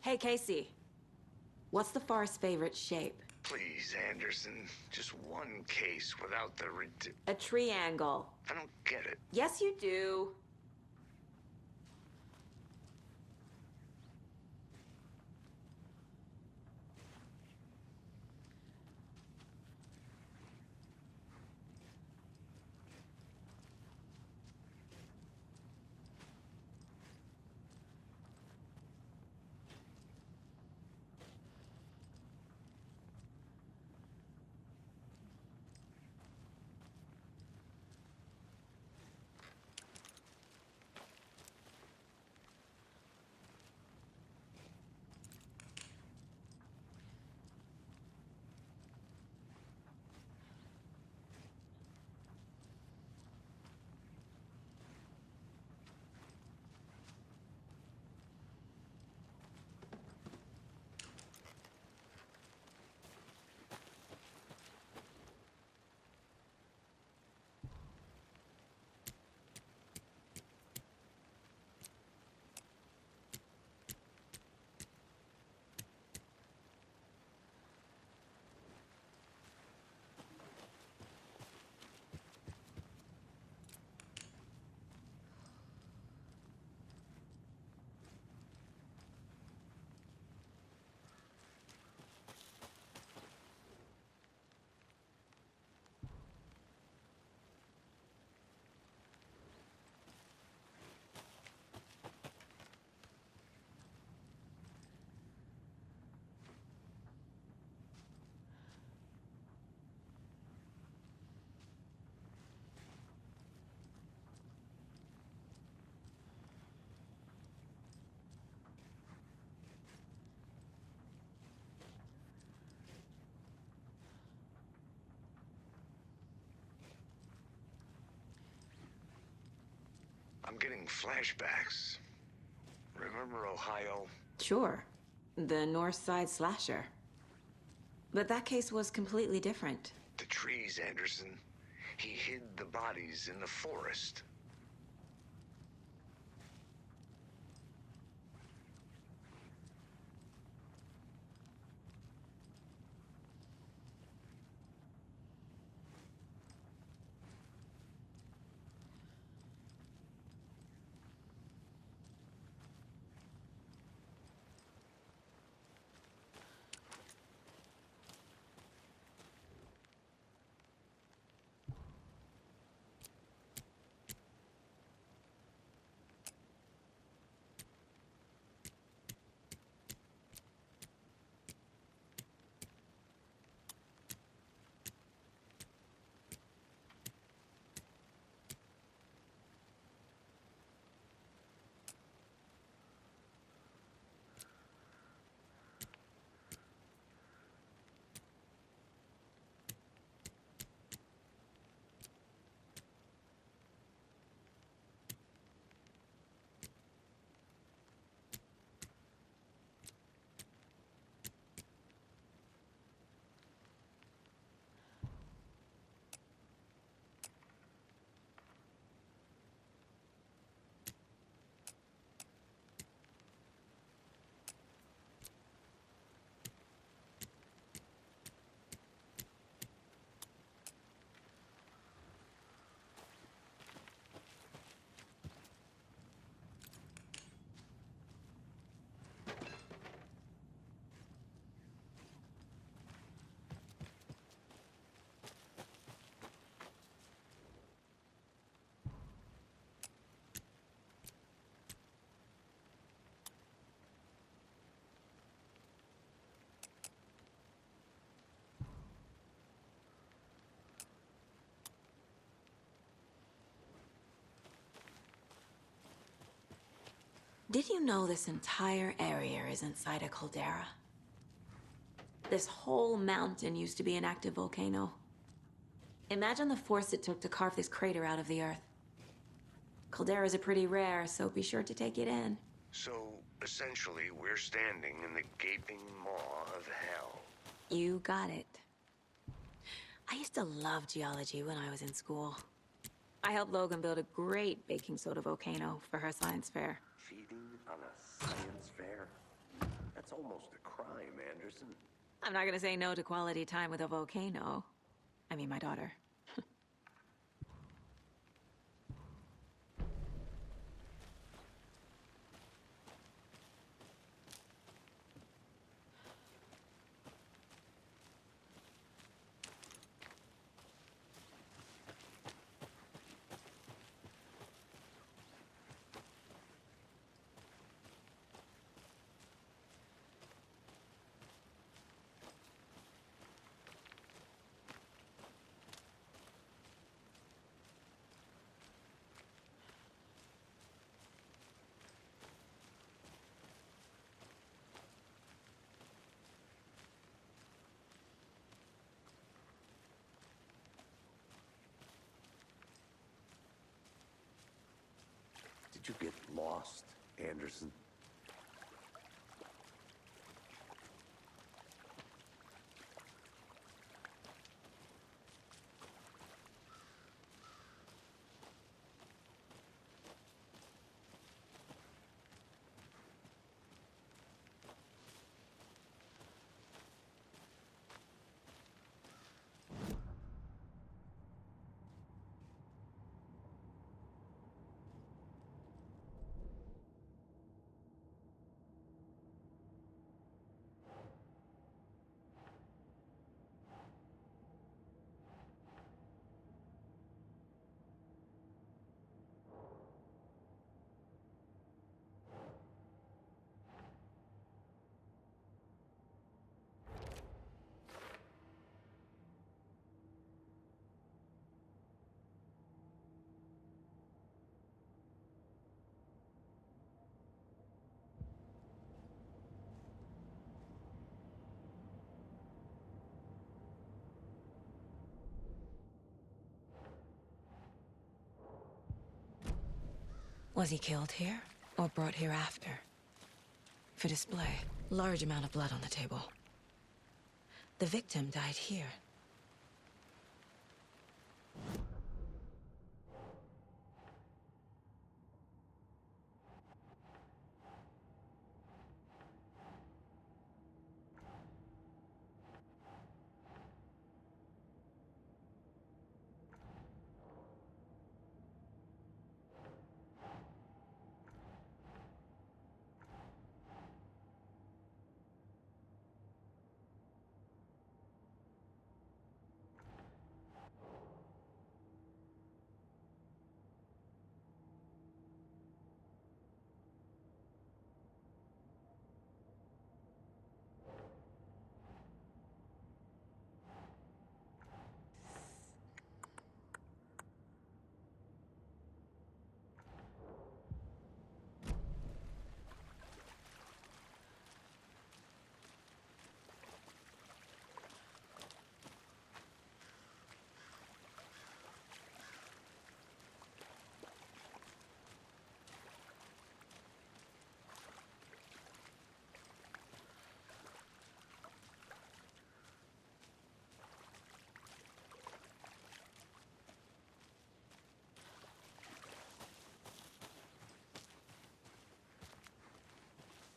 Hey, Casey. What's the forest's favorite shape? Please, Anderson. Just one case without the A triangle. I don't get it. Yes, you do. I'm getting flashbacks. Remember Ohio? Sure. The North Side Slasher. But that case was completely different. The trees, Anderson. He hid the bodies in the forest. Did you know this entire area is inside a caldera? This whole mountain used to be an active volcano. Imagine the force it took to carve this crater out of the earth. Calderas are pretty rare, so be sure to take it in. So, essentially, we're standing in the gaping maw of hell. You got it. I used to love geology when I was in school. I helped Logan build a great baking soda volcano for her science fair. Cheating on a science fair? That That's almost a crime, Anderson. I'm not gonna say no to quality time with a volcano. I mean, my daughter. Did you get lost, Anderson? Was he killed here, or brought here after? For display. Large amount of blood on the table. The victim died here.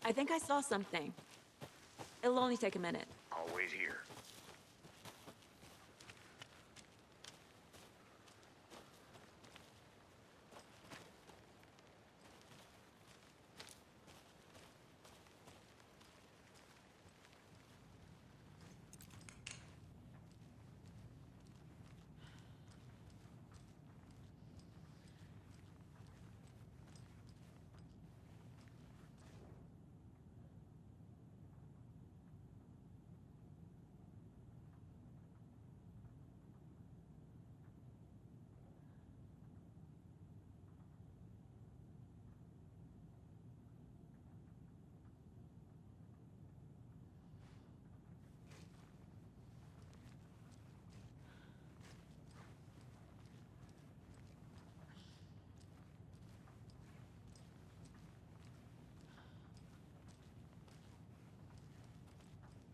I think I saw something. It'll only take a minute. I'll wait here.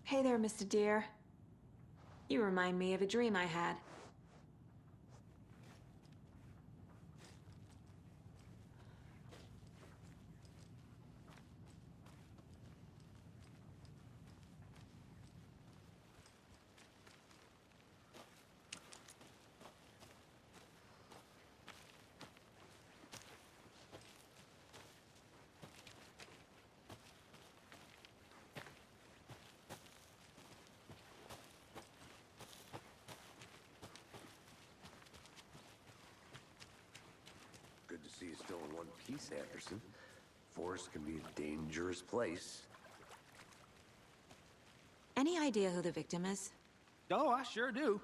Hey there, Mr. Deer. You remind me of a dream I had. Peace, Anderson. Forest can be a dangerous place. Any idea who the victim is? Oh, I sure do.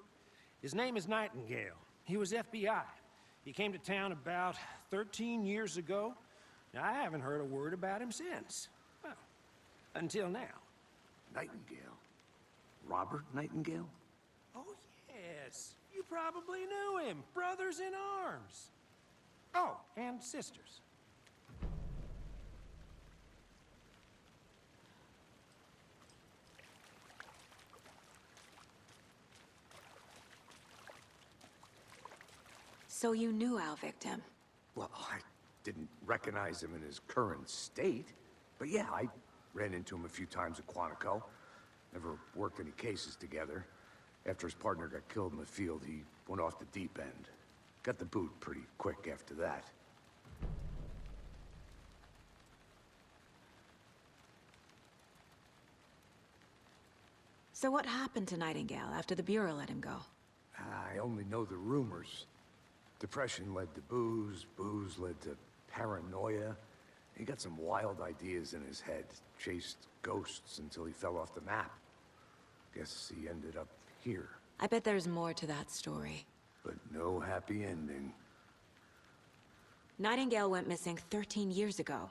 His name is Nightingale. He was FBI. He came to town about 13 years ago. Now, I haven't heard a word about him since. Well, until now. Nightingale? Robert Nightingale? Oh, yes. You probably knew him. Brothers in arms. Oh, and sisters. So you knew our victim? Well, I didn't recognize him in his current state. But yeah, I ran into him a few times at Quantico. Never worked any cases together. After his partner got killed in the field, he went off the deep end. Got the boot pretty quick after that. So what happened to Nightingale after the Bureau let him go? I only know the rumors. Depression led to booze, booze led to paranoia. He got some wild ideas in his head, chased ghosts until he fell off the map. Guess he ended up here. I bet there's more to that story. But no happy ending. Nightingale went missing 13 years ago,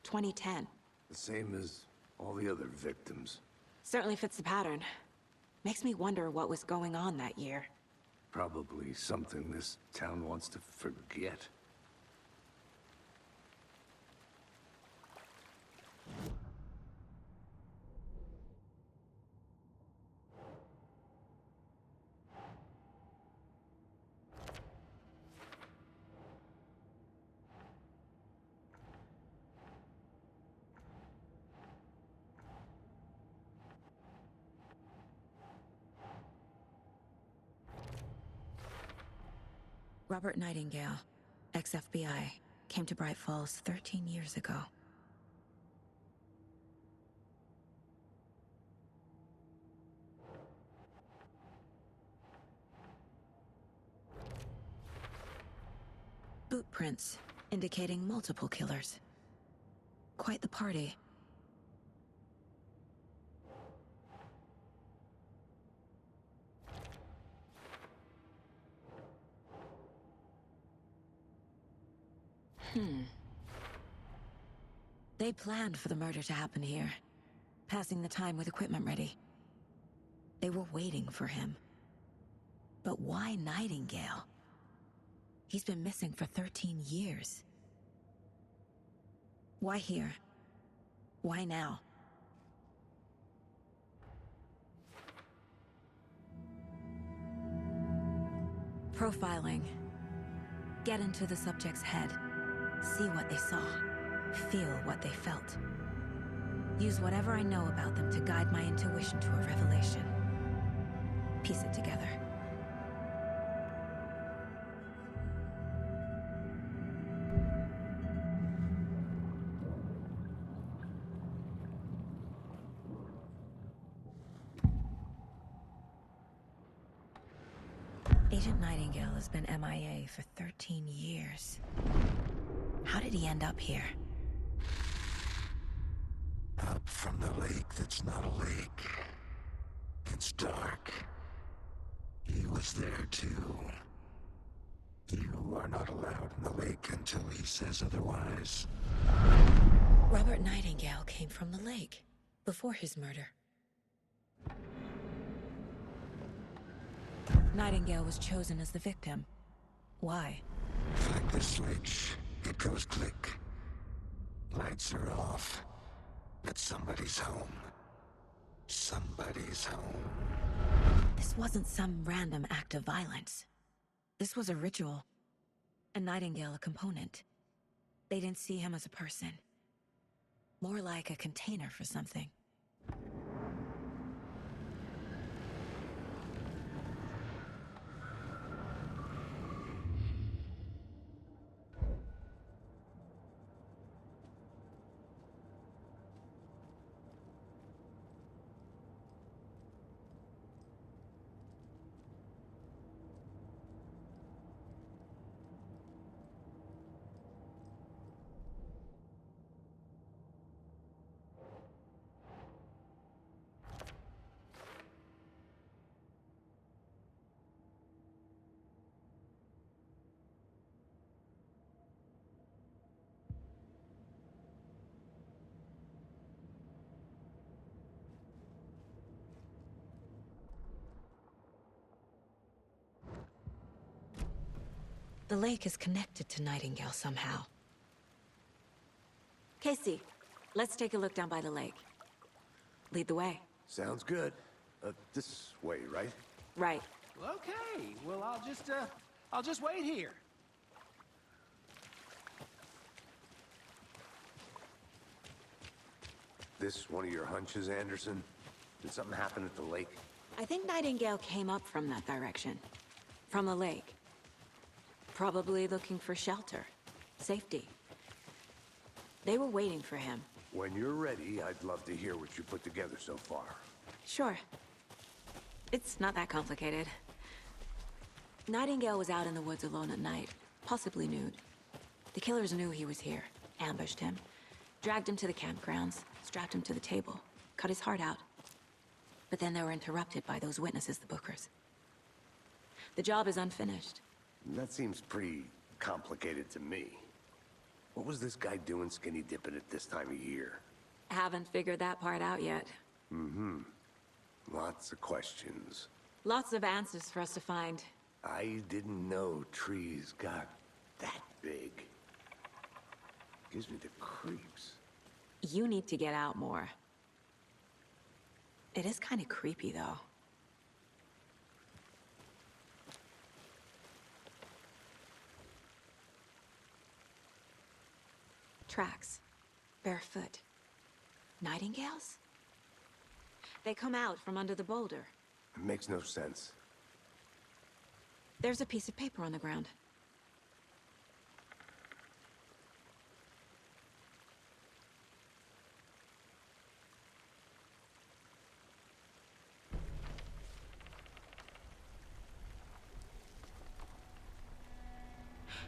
2010. The same as all the other victims. Certainly fits the pattern. Makes me wonder what was going on that year. Probably something this town wants to forget. Robert Nightingale, ex-FBI, came to Bright Falls 13 years ago. Boot prints, indicating multiple killers. Quite the party. They planned for the murder to happen here, passing the time with equipment ready. They were waiting for him. But why Nightingale? He's been missing for 13 years. Why here? Why now? Profiling. Get into the subject's head. See what they saw. Feel what they felt. Use whatever I know about them to guide my intuition to a revelation. Piece it together. Agent Nightingale has been MIA for 13 years. How did he end up here? Up from the lake that's not a lake. It's dark. He was there too. You are not allowed in the lake until he says otherwise. Robert Nightingale came from the lake, before his murder. Nightingale was chosen as the victim. Why? Flick the switch. It goes click. Lights are off. But somebody's home. Somebody's home. This wasn't some random act of violence. This was a ritual. And Nightingale a component. They didn't see him as a person. More like a container for something. The lake is connected to Nightingale somehow. Casey, let's take a look down by the lake. Lead the way. Sounds good. This way, right? Right. Okay, well, I'll just wait here. This one of your hunches, Anderson? Did something happen at the lake? I think Nightingale came up from that direction. From the lake. Probably looking for shelter. Safety. They were waiting for him. When you're ready, I'd love to hear what you put together so far. Sure. It's not that complicated. Nightingale was out in the woods alone at night, possibly nude. The killers knew he was here, ambushed him, dragged him to the campgrounds, strapped him to the table, cut his heart out. But then they were interrupted by those witnesses, the Bookers. The job is unfinished. That seems pretty complicated to me. What was this guy doing skinny dipping at this time of year? Haven't figured that part out yet. Lots of questions. Lots of answers for us to find. I didn't know trees got that big. Gives me the creeps. You need to get out more. It is kind of creepy, though. Tracks. Barefoot. Nightingales? They come out from under the boulder. It makes no sense. There's a piece of paper on the ground.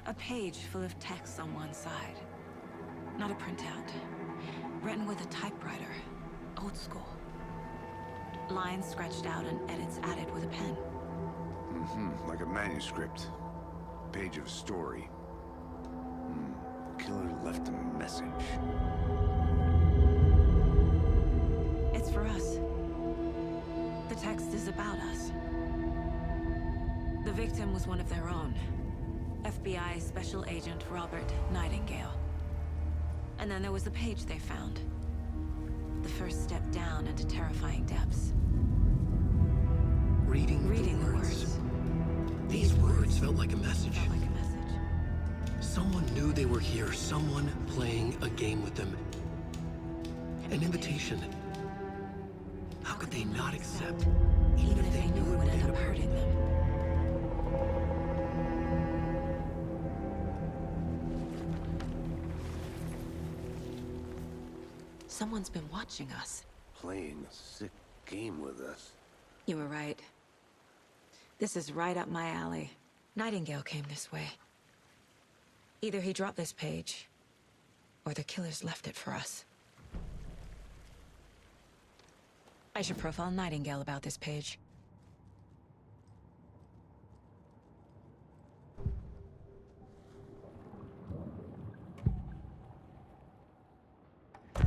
A page full of text on one side. Not a printout. Written with a typewriter. Old school. Lines scratched out and edits added with a pen. Like a manuscript. Page of a story. Killer left a message. It's for us. The text is about us. The victim was one of their own. FBI Special Agent Robert Nightingale. And then there was the page they found. The first step down into terrifying depths. Reading the words. These words felt like a message. Felt like a message. Someone knew they were here, someone playing a game with them. An invitation. How could they not accept, Even if they knew it would end up hurting them. Someone's been watching us. Playing a sick game with us. You were right. This is right up my alley. Nightingale came this way. Either he dropped this page, or the killers left it for us. I should profile Nightingale about this page.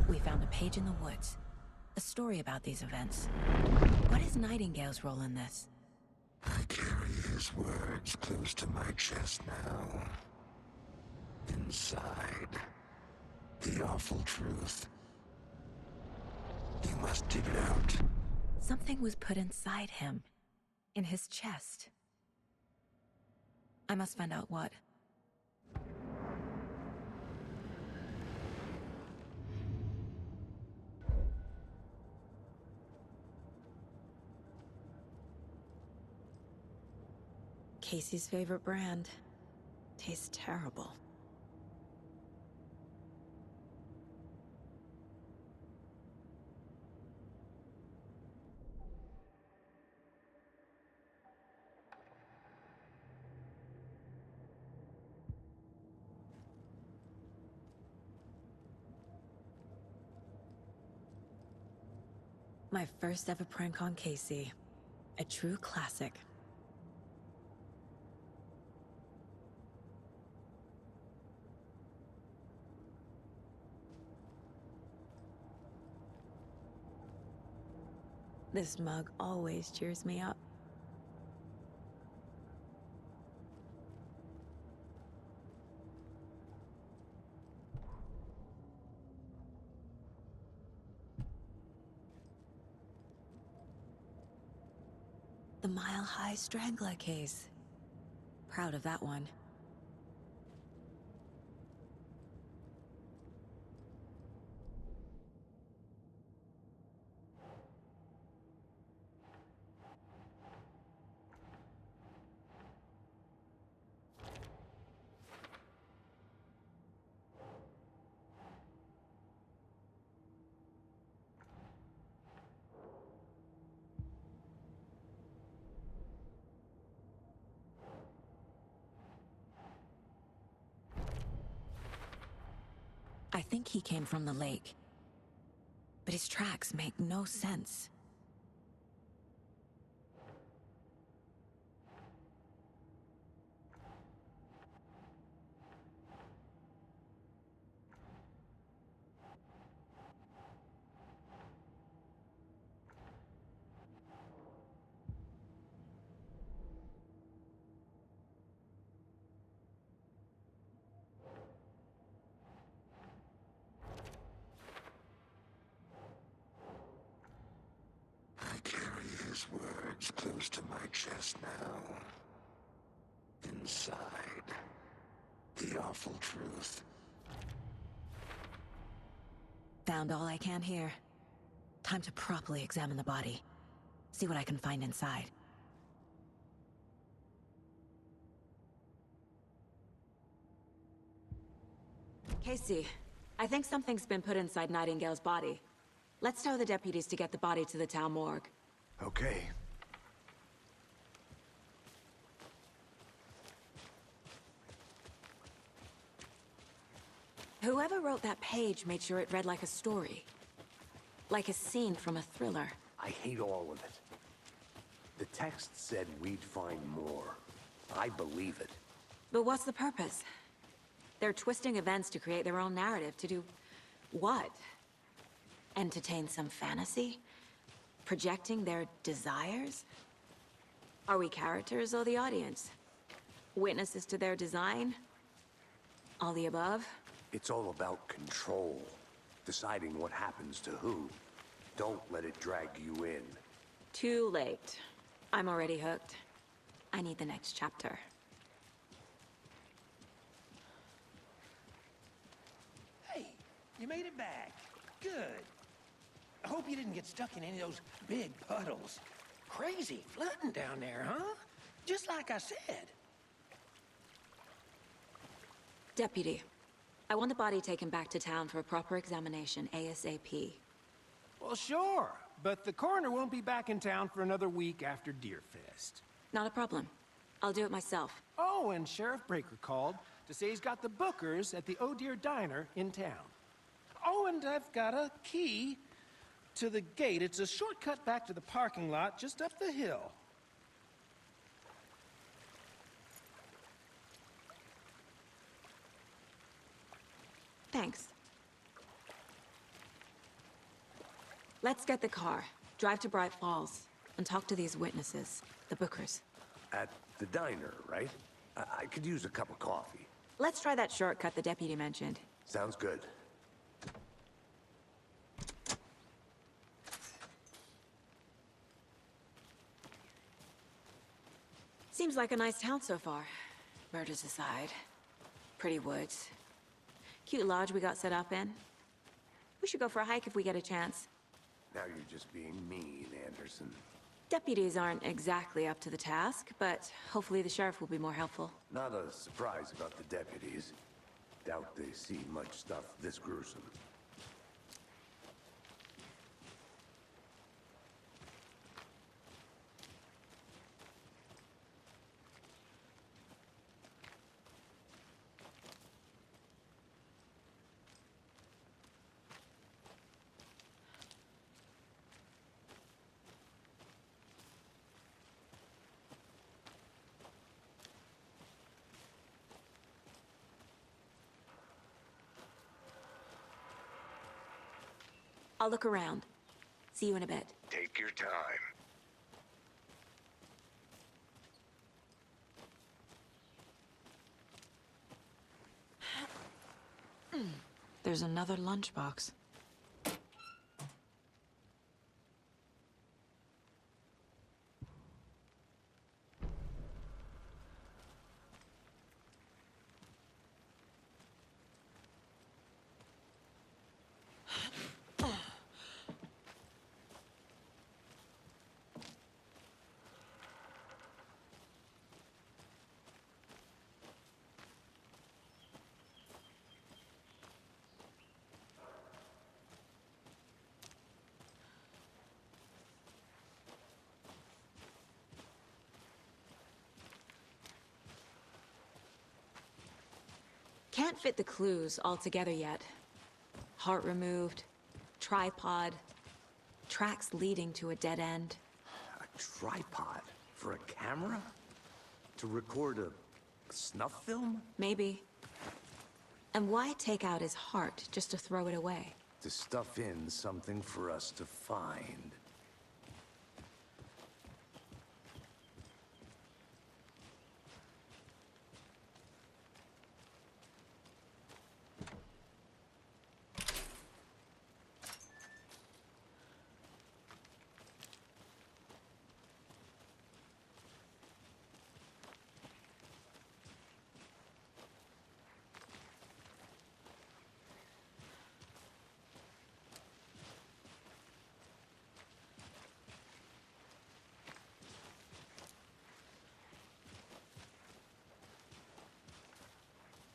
We found a page in the woods. A story about these events. What is Nightingale's role in this? I carry his words close to my chest now. Inside, the awful truth. You must dig it out. Something was put inside him. In his chest. I must find out what. Casey's favorite brand. Tastes terrible. My first ever prank on Casey. A true classic. This mug always cheers me up. The Mile High Strangler case. Proud of that one. I think he came from the lake. But his tracks make no sense. I carry his words close to my chest now. Inside, the awful truth. Found all I can here. Time to properly examine the body. See what I can find inside. Casey, I think something's been put inside Nightingale's body. Let's tell the deputies to get the body to the town morgue. Okay. Whoever wrote that page made sure it read like a story. Like a scene from a thriller. I hate all of it. The text said we'd find more. I believe it. But what's the purpose? They're twisting events to create their own narrative, to do what? Entertain some fantasy? Projecting their desires? Are we characters or the audience? Witnesses to their design? All the above? It's all about control. Deciding what happens to who. Don't let it drag you in. Too late. I'm already hooked. I need the next chapter. Hey, you made it back. Good. I hope you didn't get stuck in any of those big puddles. Crazy flooding down there, huh? Just like I said. Deputy, I want the body taken back to town for a proper examination ASAP. Well, sure, but the coroner won't be back in town for another week after Deerfest. Not a problem. I'll do it myself. Oh, and Sheriff Breaker called to say he's got the Bookers at the Oh Dear Diner in town. Oh, and I've got a key to the gate. It's a shortcut back to the parking lot just up the hill. Thanks. Let's get the car, drive to Bright Falls, and talk to these witnesses, the Bookers. At the diner, right? I could use a cup of coffee. Let's try that shortcut the deputy mentioned. Sounds good. Seems like a nice town so far. Murders aside. Pretty woods. Cute lodge we got set up in. We should go for a hike if we get a chance. Now you're just being mean, Anderson. Deputies aren't exactly up to the task, but hopefully the sheriff will be more helpful. Not a surprise about the deputies. Doubt they see much stuff this gruesome. I'll look around. See you in a bit. Take your time. There's another lunchbox. can't fit the clues all together yet. Heart removed, tripod, tracks leading to a dead end. A tripod? For a camera? To record a snuff film? Maybe. And why take out his heart just to throw it away? To stuff in something for us to find.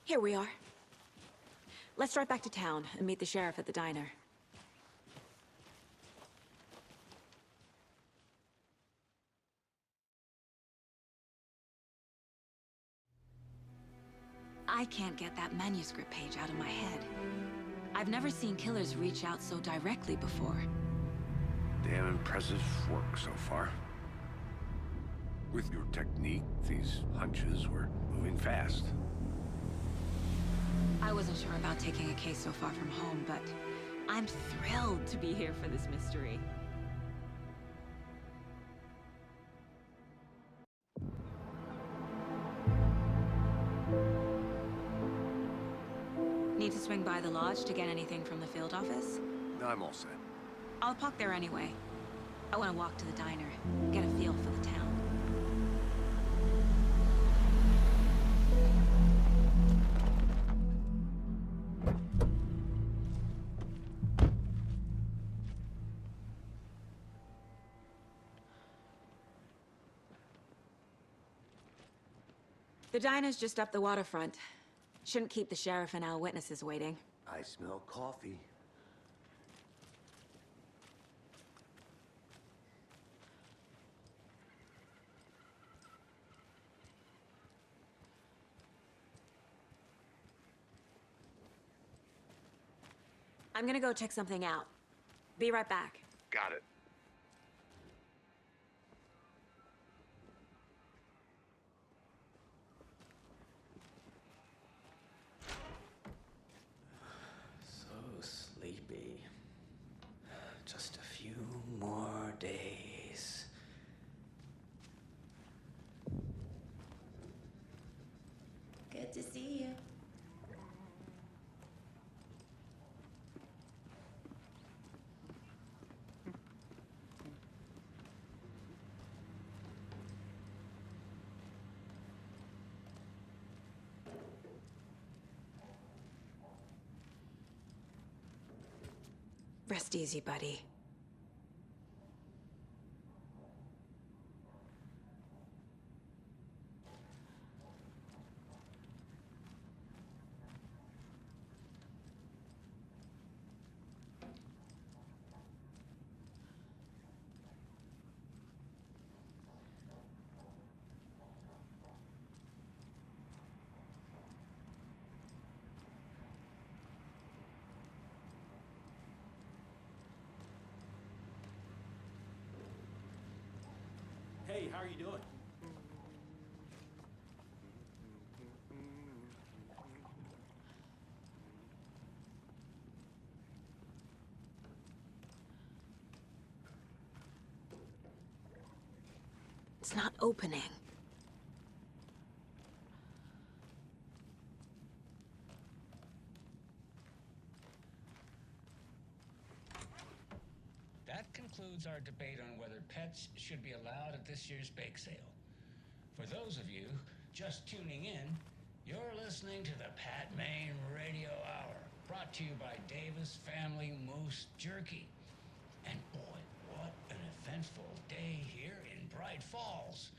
Here we are. Let's drive back to town and meet the sheriff at the diner. I can't get that manuscript page out of my head. I've never seen killers reach out so directly before. Damn impressive work so far. With your technique, these hunches were moving fast. I wasn't sure about taking a case so far from home, but I'm thrilled to be here for this mystery. Need to swing by the lodge to get anything from the field office? I'm all set. I'll park there anyway. I want to walk to the diner, get a feel for the town. The diner's just up the waterfront. Shouldn't keep the sheriff and our witnesses waiting. I smell coffee. I'm gonna go check something out. Be right back. Got it. So sleepy. Just a few more days. Good to see you. Rest easy, buddy. Hey, how are you doing? It's not opening. That concludes our debate on whether pets should be allowed at this year's bake sale. For those of you just tuning in, you're listening to the Pat Maine Radio Hour, brought to you by Davis Family Moose Jerky. And boy, what an eventful day here in Bright Falls.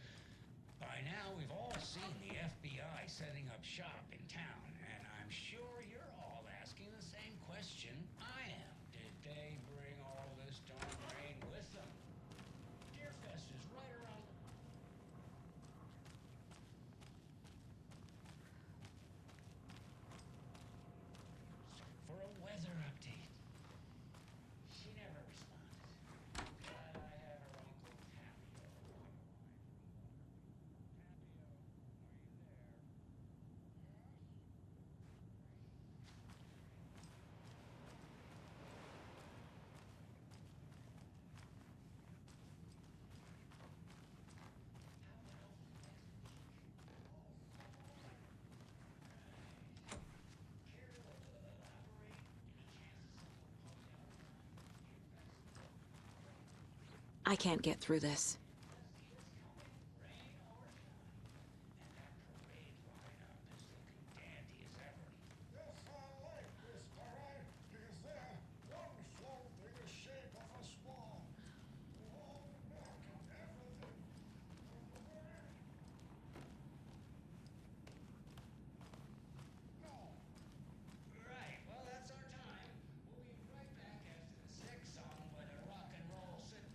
By now, we've all seen the FBI setting up shop in town, and I'm sure you're all asking the same question I am. Did they bring all this darn rain with them? Deerfest is right around the... I can't get through this. Right, well, that's our time. We'll be right back after the sick song by the rock and roll citizens.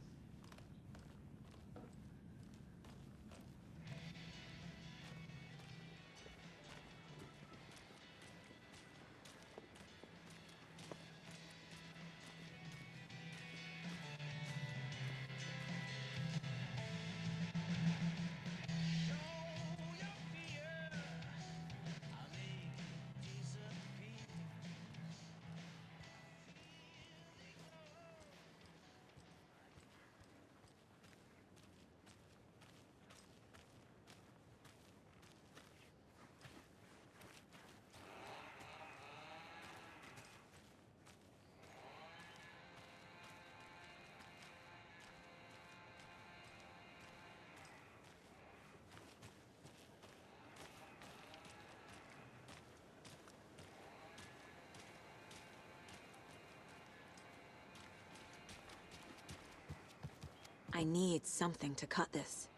I need something to cut this.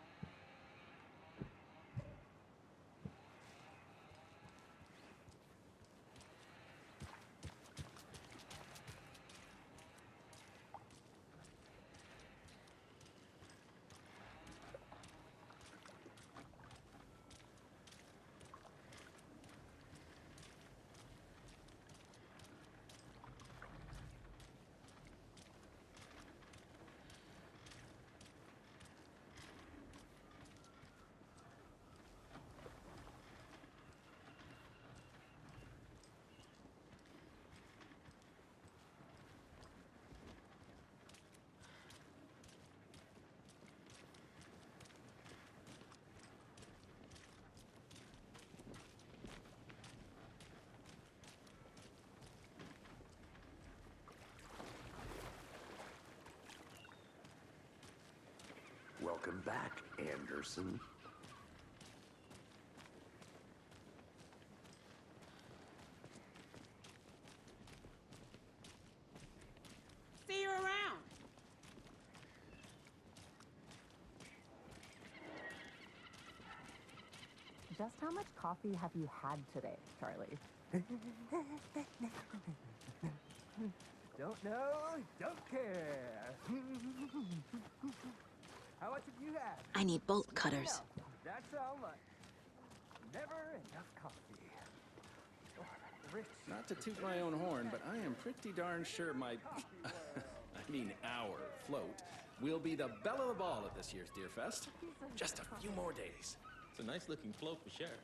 Welcome back, Anderson. See you around. Just how much coffee have you had today, Charlie? Don't know, don't care. How much have you had? I need bolt cutters. That's how much. Never enough coffee. Oh, rich. Not to toot my own horn, but I am pretty darn sure my, I mean our float will be the belle of the ball at this year's Deer Fest. Just a few more days. It's a nice looking float for sure.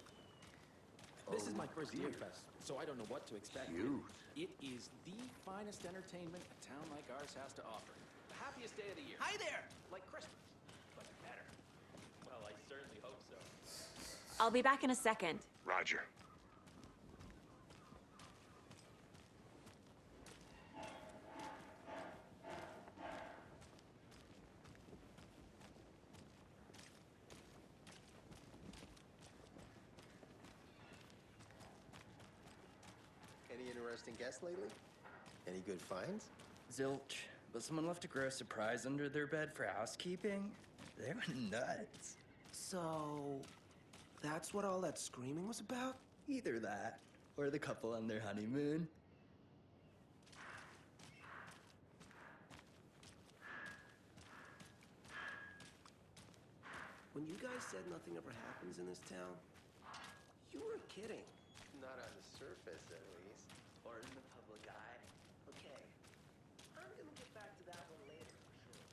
This is my first Deer Fest, so I don't know what to expect. Cute. It is the finest entertainment a town like ours has to offer. The happiest day of the year. Hi there! Like Christmas, but better. Well, I certainly hope so. I'll be back in a second. Roger. Any interesting guests lately? Any good finds? Zilch, but someone left a gross surprise under their bed for housekeeping. They were nuts. So, that's what all that screaming was about? Either that, or the couple on their honeymoon. When you guys said nothing ever happens in this town, you weren't kidding. Not on the surface, at least. Or in the public eye. Okay, I'm gonna get back to that one later, for sure.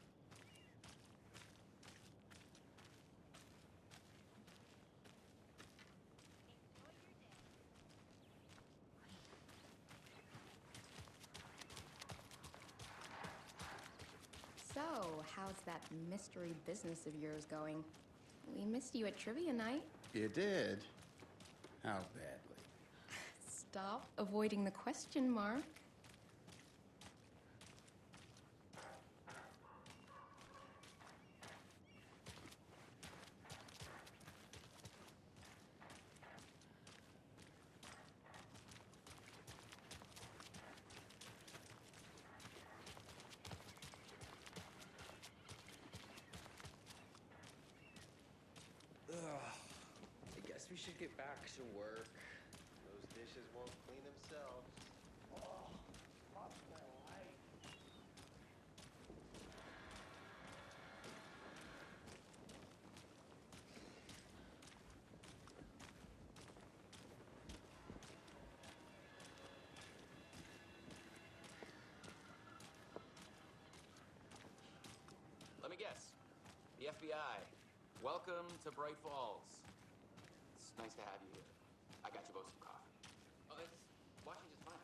So, how's that mystery business of yours going? We missed you at trivia night. You did? How badly? Stop avoiding the question, Mark. guess we should get back to work. Those dishes won't clean themselves. Oh, fuck my life. Let me guess. The FBI. Welcome to Bright Falls. It's nice to have you here. I got you both some coffee. Oh, it's Washington's finest.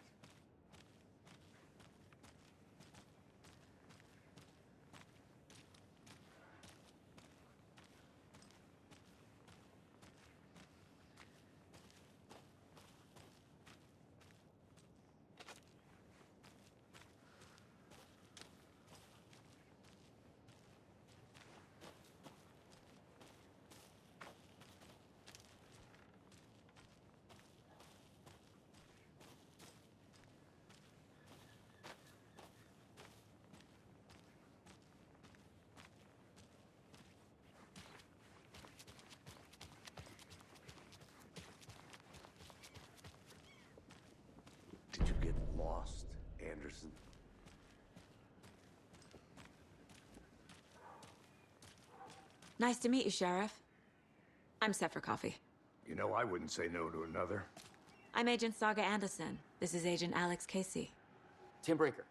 Did you get lost, Anderson? Nice to meet you, Sheriff. I'm set for coffee. You know, I wouldn't say no to another. I'm Agent Saga Anderson. This is Agent Alex Casey. Tim Breaker.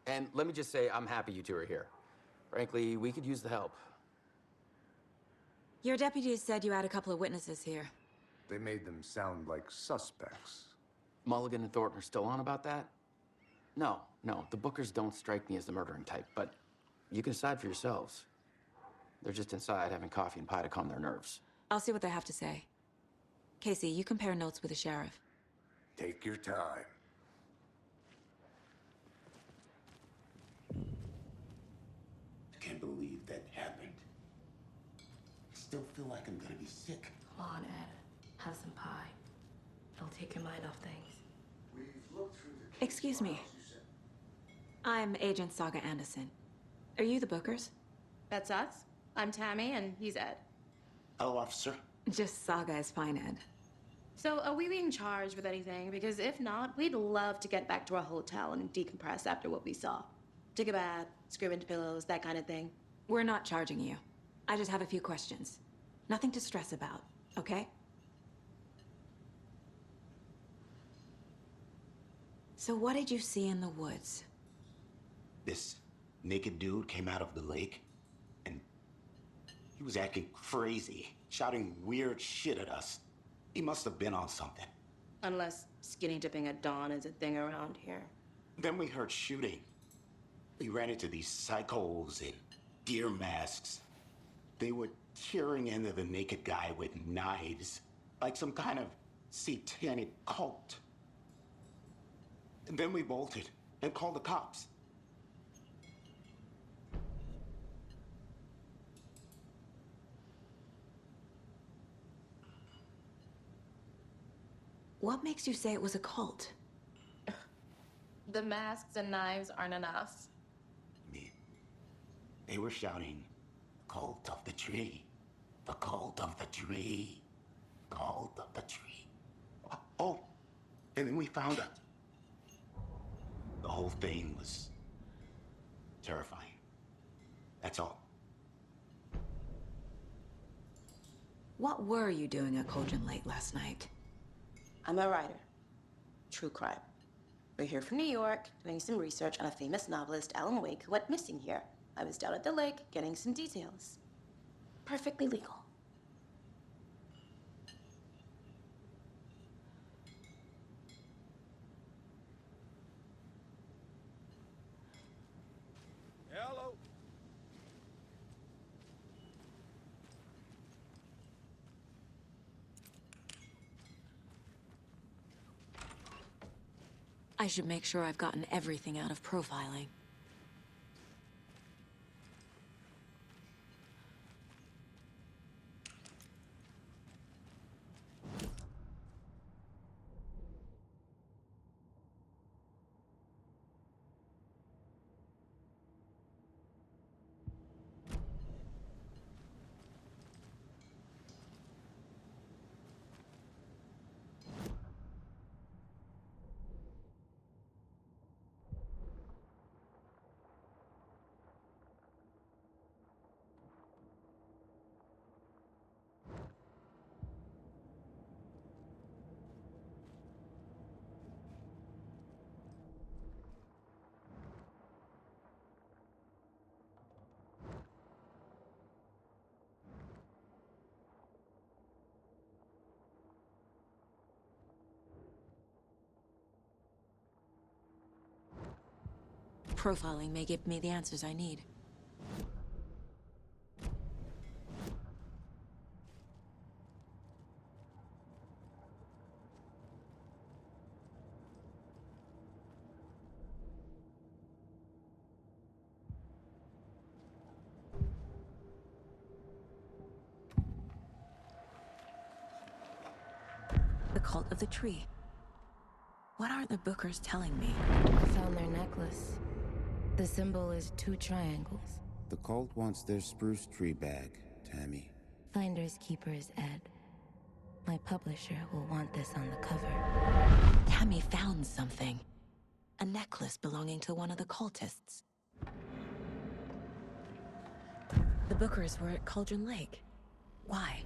And let me just say, I'm happy you two are here. Frankly, we could use the help. Your deputies said you had a couple of witnesses here. They made them sound like suspects. Mulligan and Thornton are still on about that? No, the Bookers don't strike me as the murdering type, but you can decide for yourselves. They're just inside having coffee and pie to calm their nerves. I'll see what they have to say. Casey, you compare notes with the sheriff. Take your time. I can't believe that happened. I still feel like I'm gonna be sick. Come on, Ed. Have some pie. It'll take your mind off things. Excuse me. I'm Agent Saga Anderson. Are you the Bookers? That's us. I'm Tammy, and he's Ed. Hello, officer. Just Saga is fine, Ed. So, are we being charged with anything? Because if not, we'd love to get back to our hotel and decompress after what we saw. Take a bath, scream into pillows, that kind of thing. We're not charging you. I just have a few questions. Nothing to stress about, okay? So what did you see in the woods? This naked dude came out of the lake, and he was acting crazy, shouting weird shit at us. He must have been on something. Unless skinny dipping at dawn is a thing around here. Then we heard shooting. We ran into these psychos in deer masks. They were tearing into the naked guy with knives, like some kind of satanic cult. And then we bolted and called the cops. What makes you say it was a cult? The masks and knives aren't enough. They were shouting, "Cult of the tree, the cult of the tree, cult of the tree." Oh, and then we found out. The whole thing was terrifying. That's all. What were you doing at Cogent late last night? I'm a writer. True crime. We're here from New York, doing some research on a famous novelist, Alan Wake, who went missing here. I was down at the lake, getting some details. Perfectly legal. Hello. I should make sure I've gotten everything out of profiling. Profiling may give me the answers I need. The cult of the tree. What aren't the Bookers telling me? I found their necklace. The symbol is 2 triangles. The cult wants their spruce tree bag, Tammy. Finders keepers, Ed. My publisher will want this on the cover. Tammy found something. A necklace belonging to one of the cultists. The Bookers were at Cauldron Lake. Why?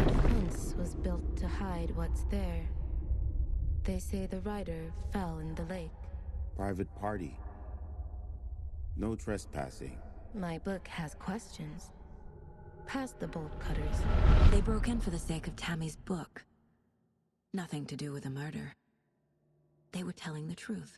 The fence was built to hide what's there. They say the rider fell in the lake. Private party. No trespassing. My book has questions. Past the bolt cutters. They broke in for the sake of Tammy's book. Nothing to do with a murder. They were telling the truth.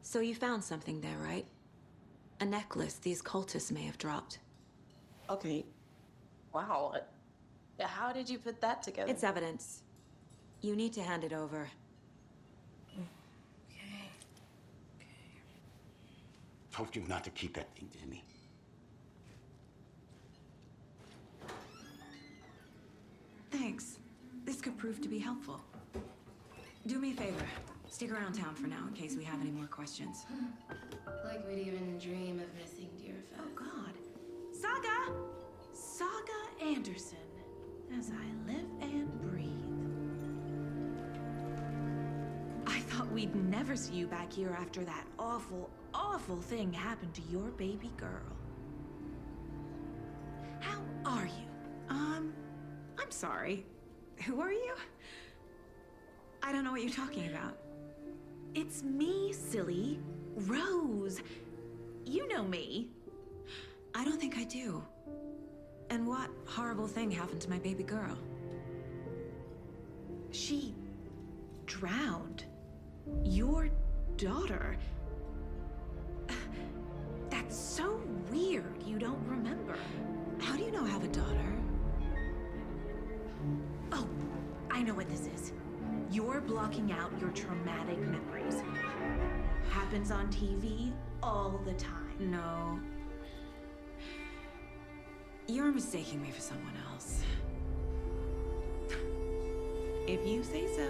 So you found something there, right? A necklace these cultists may have dropped. Okay. Wow. How did you put that together? It's evidence. You need to hand it over. Told you not to keep that thing, Tammy. Thanks. This could prove to be helpful. Do me a favor. Stick around town for now in case we have any more questions. Like we'd even dream of missing Deerfest. Oh, God. Saga! Saga Anderson. As I live and breathe. I thought we'd never see you back here after that awful, awful thing happened to your baby girl. How are you? I'm sorry. Who are you? I don't know what you're talking about. It's me, silly. Rose. You know me. I don't think I do. And what horrible thing happened to my baby girl? She drowned. Your daughter. That's so weird you don't remember. How do you know I have a daughter? Oh, I know what this is. You're blocking out your traumatic memories. Happens on TV all the time. No. You're mistaking me for someone else. If you say so.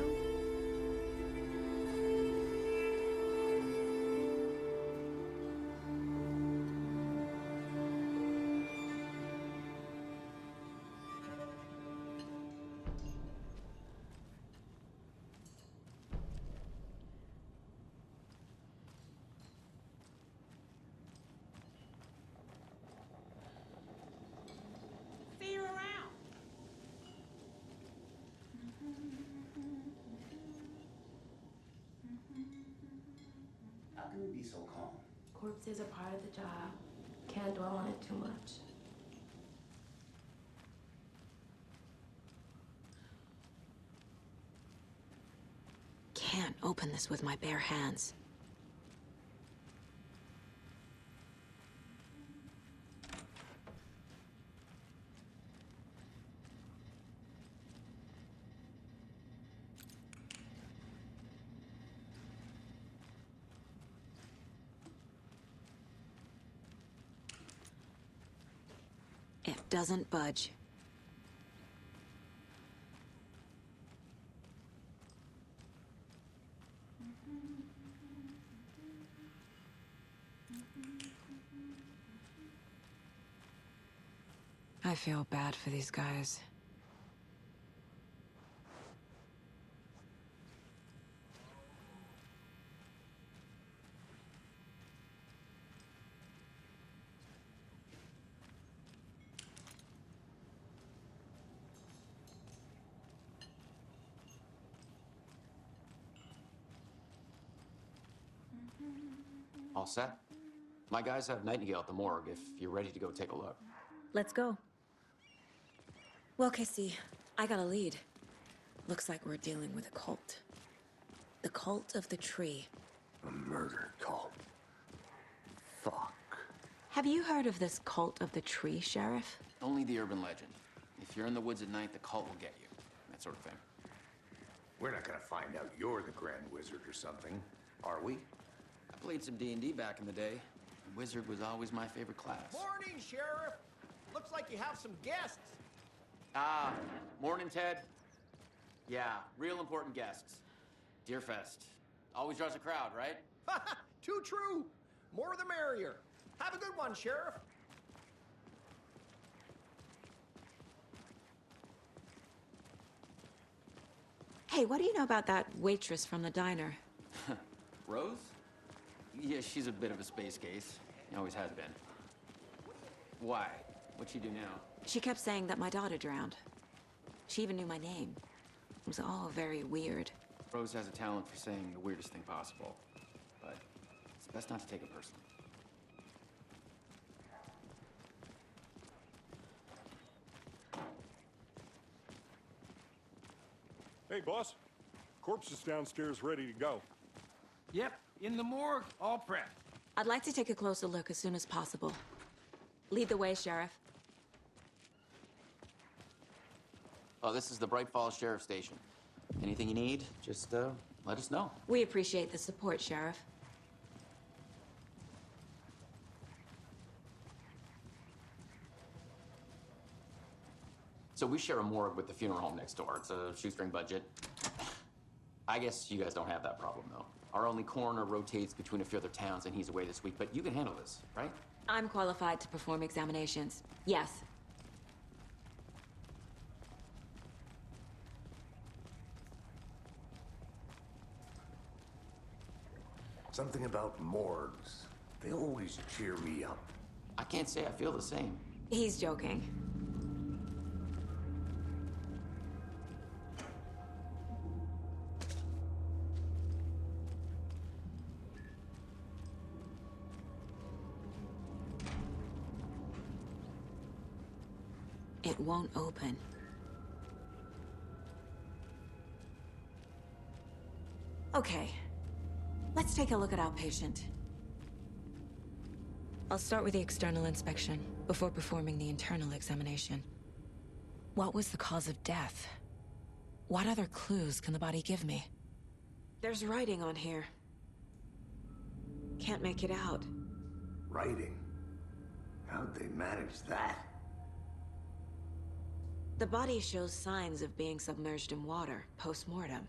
See you around. How can you be so calm? Corpses are part of the job. Can't dwell on it too much. Can't open this with my bare hands. It doesn't budge. I feel bad for these guys. All set? My guys have Nightingale at the morgue if you're ready to go take a look. Let's go. Well, Casey, I got a lead. Looks like we're dealing with a cult. The Cult of the Tree. A murder cult. Fuck. Have you heard of this Cult of the Tree, Sheriff? Only the urban legend. If you're in the woods at night, the cult will get you. That sort of thing. We're not gonna find out you're the Grand Wizard or something, are we? I played some D&D back in the day. The Wizard was always my favorite class. Morning, Sheriff. Looks like you have some guests. Ah, morning, Ted. Yeah, real important guests. Deerfest. Always draws a crowd, right? Too true. More the merrier. Have a good one, Sheriff. Hey, what do you know about that waitress from the diner? Rose? Yeah, she's a bit of a space case. Always has been. Why? What'd she do now? She kept saying that my daughter drowned. She even knew my name. It was all very weird. Rose has a talent for saying the weirdest thing possible. But it's best not to take it personally. Hey, boss. Corpse is downstairs ready to go. Yep, in the morgue, all prepped. I'd like to take a closer look as soon as possible. Lead the way, Sheriff. Oh, this is the Bright Falls Sheriff Station. Anything you need, just let us know. We appreciate the support, Sheriff. So we share a morgue with the funeral home next door. It's a shoestring budget. I guess you guys don't have that problem, though. Our only coroner rotates between a few other towns, and he's away this week, but you can handle this, right? I'm qualified to perform examinations. Yes. Something about morgues. They always cheer me up. I can't say I feel the same. He's joking. It won't open. Okay. Let's take a look at our patient. I'll start with the external inspection before performing the internal examination. What was the cause of death? What other clues can the body give me? There's writing on here. Can't make it out. Writing? How'd they manage that? The body shows signs of being submerged in water post-mortem.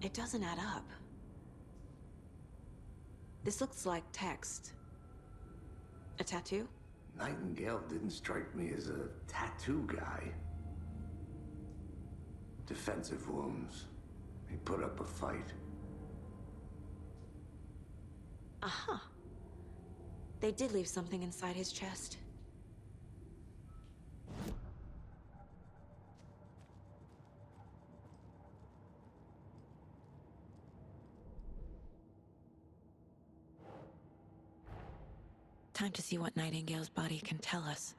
It doesn't add up. This looks like text. A tattoo? Nightingale didn't strike me as a tattoo guy. Defensive wounds. He put up a fight. Aha. They did leave something inside his chest. Time to see what Nightingale's body can tell us.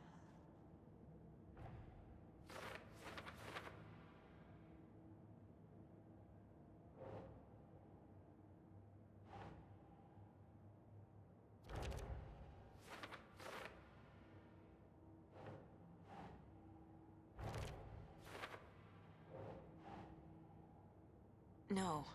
No.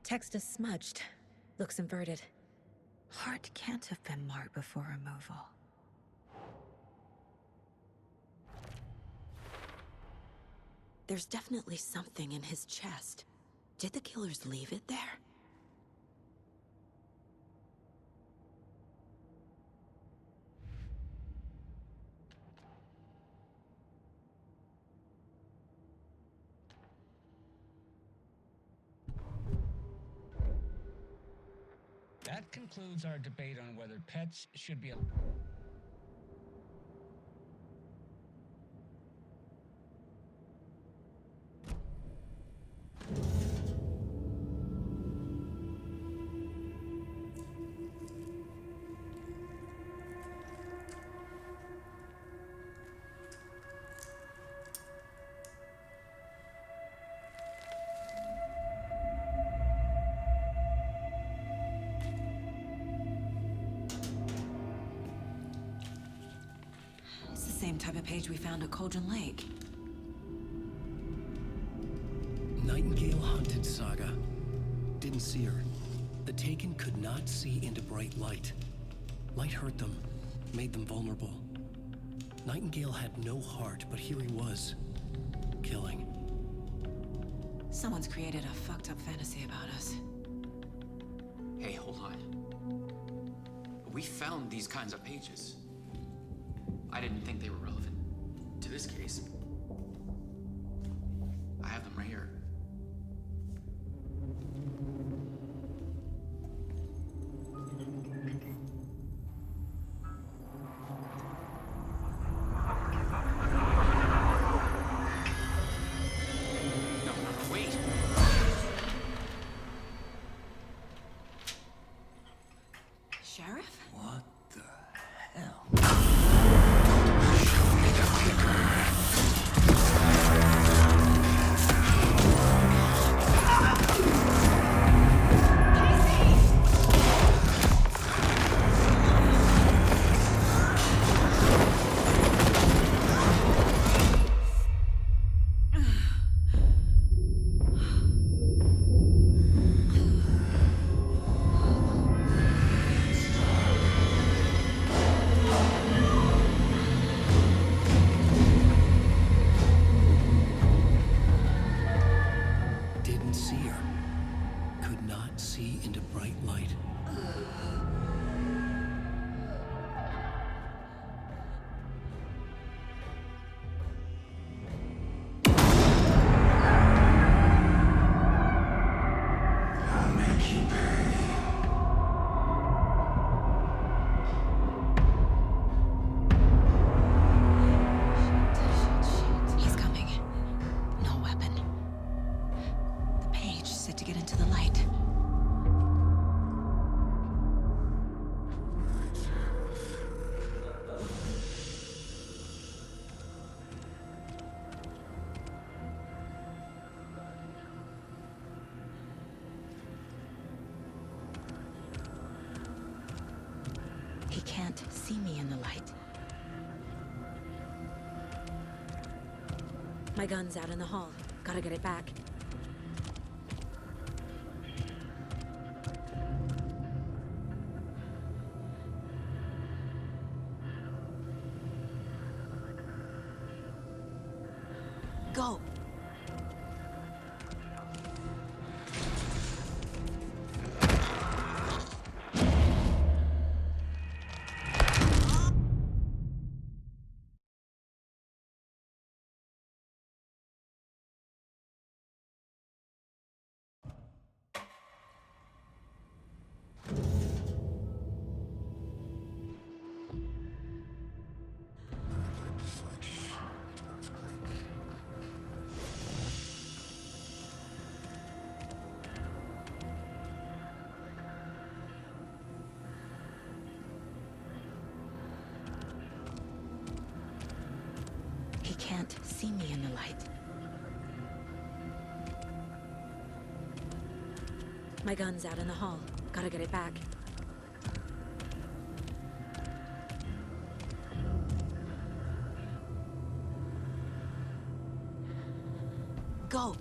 Text is smudged. Looks inverted. Heart can't have been marked before removal. There's definitely something in his chest. Did the killers leave it there? That concludes our debate on whether pets should be. It's the same type of page we found at Cauldron Lake. Nightingale hunted Saga. Didn't see her. The Taken could not see into bright light. Light hurt them, made them vulnerable. Nightingale had no heart, but here he was, killing. Someone's created a fucked up fantasy about us. Hey, hold on. We found these kinds of pages. I didn't think they were relevant to this case. I have them right here. No, wait. Sheriff? What the hell? Didn't see her. Could not see into bright light. I'll make you pay. He's coming. No weapon. The page set to get into the light. He can't see me in the light. My gun's out in the hall. Gotta get it back. Go! He can't see me in the light. My gun's out in the hall. Gotta get it back. Go!